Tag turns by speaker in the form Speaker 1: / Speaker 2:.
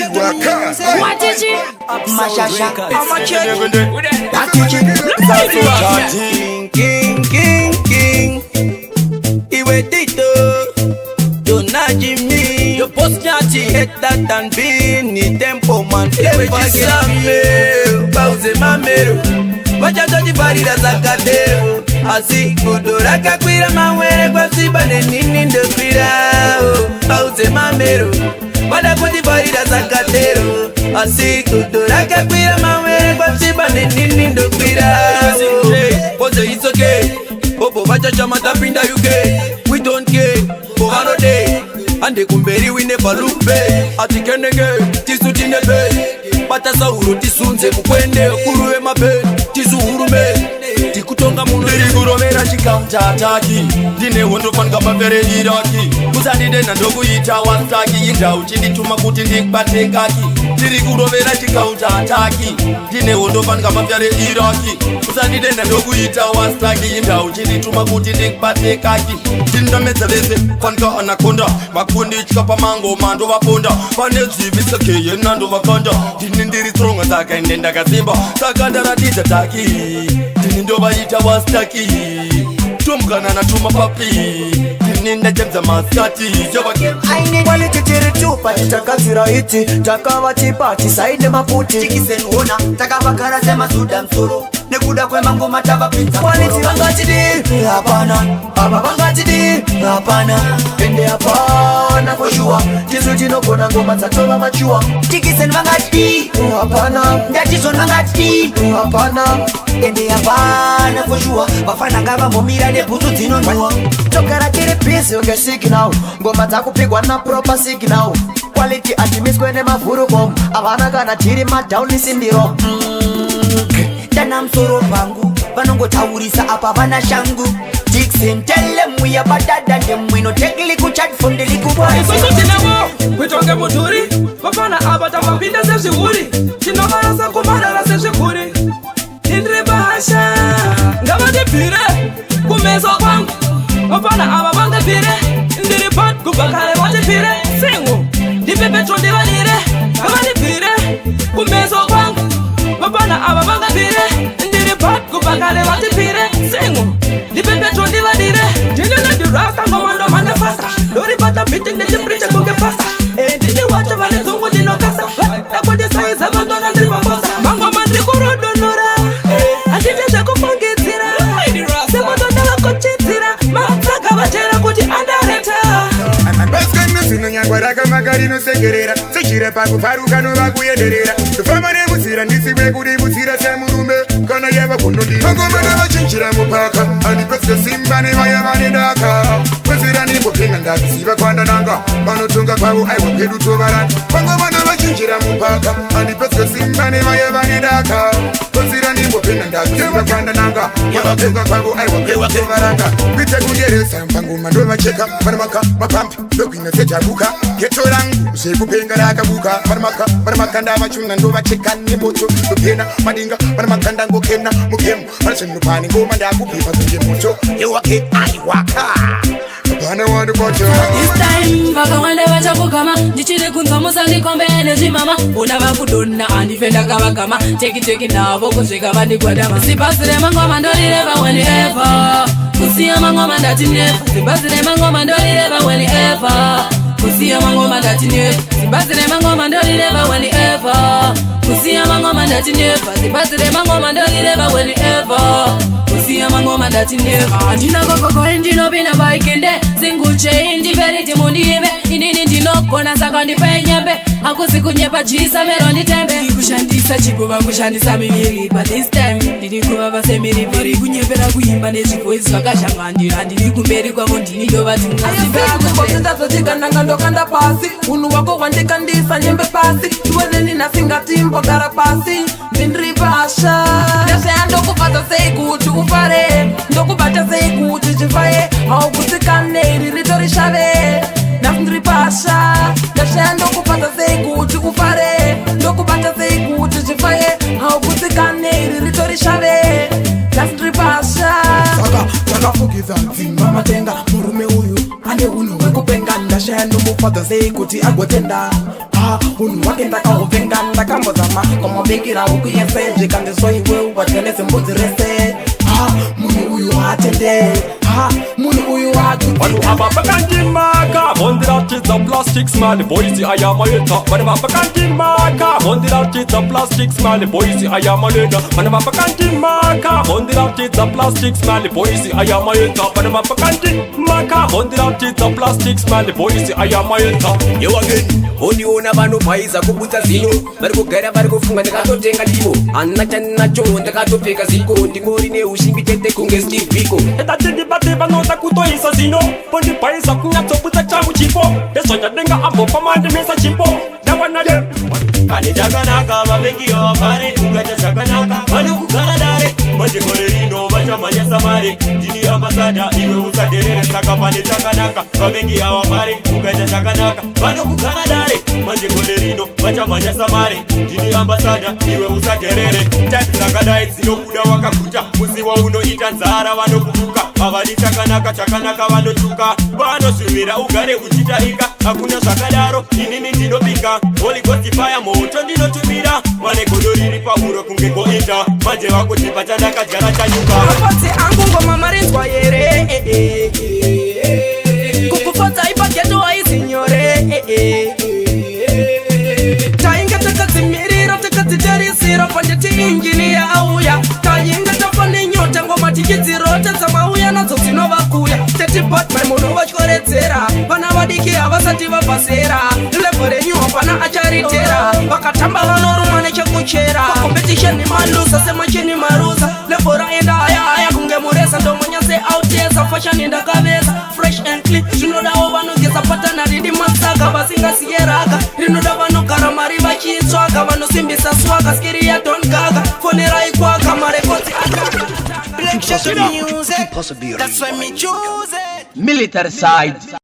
Speaker 1: What is it?
Speaker 2: Mashasha. King. Iwe Tito. Dona Jimmy. Yo post nyati. Hit that and be ni tempo man. Iwe Jisame. Pauze mamero. Wacha toji farida zakatero. Asi kudora kakwira mawere kwa sibane nini ndo kwira. Pauze mamero. Wada kuti farida zakatero. Asi kudora kakwira mawere kwa sibane nini ndo kwira. Pose it's okay. Bobo wacha chama tapinda UK. We don't care. Bohano day. Ande kumberi we never look back. Atikenenge. Tisu tinebe. Bata sauro tisunze kukwende. Kuruwe mabe. Tisu urume. Tikutonga munu. Diri kuromera chikaunta ataki. Dine hondo fanga mavere iraki. Kuzanide na ndogu ita wastaki. Inda uchindi tuma kuti ndikbate kaki. Diri kuromera chikaunta ataki. Dine hondo fanga mavere iraki. Kuzanide na ndogu ita wastaki. Inda uchindi tuma kuti ndikbate kaki. Tinda mezaleze fanga anakonda. Makundi chikapa mango mando waponda. Panezi visakeye nando wakanda. Dini ndiri stronga saka indenda kazimba. Saka ndaradita taki. Dini ndo baita wastaki. Tumgana na tuma papi. Dini nda jemza maskati.
Speaker 3: Quality tiri tupa itakazira iti. Takawa chipati saide maputi.
Speaker 2: Tikisen wona. Takawa karase masuda msoro. Nekuda kwe mango mataba pizza.
Speaker 3: Quality bangati di hapana. Aba bangati di hapana. Ende hapana for sure. Tizu tino kona ngoma zatoba machua.
Speaker 2: Tikisen bangati di
Speaker 3: hapana.
Speaker 2: Ndachison bangati di
Speaker 3: hapana.
Speaker 2: Ende hapana for sure. Bafana ngaba momira de buzu zino nuwa.
Speaker 3: Tokara tiri pisi uke signal. Ngoma zakupigwa na proper signal. Quality atimis kwene mafuru bom. Avana kana tiri madowni sindiro.
Speaker 2: Dana msoro pangu vanongo taurisa apa vana shangu Dixon tell them we are better than them. We no take liku chat from the liku boy.
Speaker 4: Isoso tinawo witonge muturi vafana ava tavapinda sezvihuri tinovarasa kumarara sezvikuri indiri bahasha ngavatibvire kumeso kwangu vafana ava vangabvire ndiri pat kubva kare vatibvire singo ndipepetro ndivanire ngavatibvire kumeso kwangu vafana ava vangabvire ndiri pat kubva kare vatibvire singo ndipepetro ndivanire ndinenendirasa ngomando manefasa ndoripata biti nditipriche kunge fasa ndiniwacho vanezungu ndinokasa nakudisaiza vandona ndirivakosa mangoma ndikurodonora handiti zvekufungidzira sekutondavakochidzira matsaga vachera kuti andareta
Speaker 5: nyangwaraka makari nosekerera sechire pakufaruka nova kuyenderera tofamba nemutsira ndisikwe kuti mutsira semurume kana yava kunodira vangomana vachinjira mupaka andipese simba nevaya vane daka kwezira ndimbopinga ndaziva kwandananga vanotonga kwavo aiwa pedu tovarana vangomana vachinjira mupaka andipese simba nevaya vane daka kwezira ndimbopinga ndaziva kwandananga vanotonga kwavo aiwa pedu tovarana kuite kungeresa pangoma ndovacheka vanomaka mapampi ndokwina setabuka geto rangu zvekupenga rakabuka vanamakanda vachuna ndovacheka nemoto ndopena madinga vanamakanda ngokena mukemu vanachanopani ngoma ndakupipa kunge moto ewake aiwaka vana wandi kwacho
Speaker 1: This time vakawanda vachakugama ndichiri kunzwa musandikombe nezvimama una vakudona andifenda kavagama teki navo kusvika vandigwadama zibhazi remangoma ndorereva whenever kusiya mangoma ndati never zibhazi remangoma ndorereva whenever kusiya mangoma ndati never zibhazi remangoma ndorereva whenever kusiya mangoma ndati never zibhazi remangoma ndorereva whenever kusiya mangoma ndati never andina kokokore ndinopinda baikende zinguche indiveriti mundive inini ndinogona saka ndipenyembe akusi kunyepa jisa mero nditembe ndikushandisa chikuva kushandisa miviri but this time ndiri kuvava semiriviri kunyepera kuimba nezvivoisi zvakashangandira ndiri kumberi kwavo ndini
Speaker 4: ndovatinazozvikananga ndokanda pasi unhu wako wandikandisa nyembe pasi iweneni nasingatimmbogara pasi ndindiri pasha ndasheya ndokubata sei kuti ufare ndokubata sei kuti chifaye haukusikane ririto rishave nasi ndiri pasha ndasheya ndokubata sei kuti ufare ndokubata sei kuti chifaye haukusikane ririto rishave nasi ndiri pasha
Speaker 3: saka takafukidza dzimba matenga murume uyu ane unhu hwekupenga ndasheya ndomufadza sei kuti agotenda unhu wake ndakahupenga ndakambozama kwamabekera huku yefezve kandisoiwe ubatenese mbudzi rese munhu uyu haatende munhu uyu
Speaker 6: vanhu ava vakandimaka vondiratidza plastics mali boisi ayamayeta vanhu va vakandimaka vondiratidza plastics mali boisi ayamayeta vanhu va vakandimaka vondiratidza plastics mali boisi ayamayeta vanhu va vakandimaka vondiratidza plastics mali boisi ayamayeta
Speaker 2: yewageni ondiona vanobhaiza kubudza zino vari kugara vari kufunga ndikatotenga ndivo handina chandinacho ndakatopfeka ziko ndingori neushingi tete kunge Steve Biko
Speaker 6: etatindibate vanoda kutoisa zino pondibhaiza kunyatsobudza changu chipo ndezvanyadenga ambopamandimisa chipo ndawanale
Speaker 7: kane chakanaka vavengi vavafare ungaita zvakanaka vanokugara dare majekore rino vachamhanyasa mare ndini ambasada iwe usaderere saka pane chakanaka vavengi vavafare ungaita zvakanaka vanokugara dare majekore rino vachamhanyasa mare ndini ambasada iwe usaderere taipi dzakadai dzinobuda wakaguta musi waunoita nzara vanokuduka havadi chakanaka vanotuka vanozvimira ugare uchitaika hakuna zvakadaro inini ndinobika Holy Ghost fire moto ndinotumira vane godo riri pauro kunge goita manje vakuti pachandakajara chanyuka
Speaker 4: mapatsi angu ngoma marinzwa here kukufadza ipageto waizinyore tainge takadzimirira takadzitarisira pandeti injini yauya tainge tafa nenyota ngoma tichidzirota dzamauya nadzo dzinovakuya tetibatmai munhu vatyoredzera vana vadiki havasati vabvasera levo renyu hapana acharitera vakatamba vanorumwa nechekuchera kompetisheni maluza semacheni maruza levo raenda haya kunge mureza ndomonyase autesa fashani ndakavesa fresh and clean zvinodawo vanogeza patana rindi masaka vasingasiyeraka rinoda vanogara mari vachitsvaga vanosimbisa swaga skiri ya Don Gaga fonerai kwaga marekodzi
Speaker 3: Military side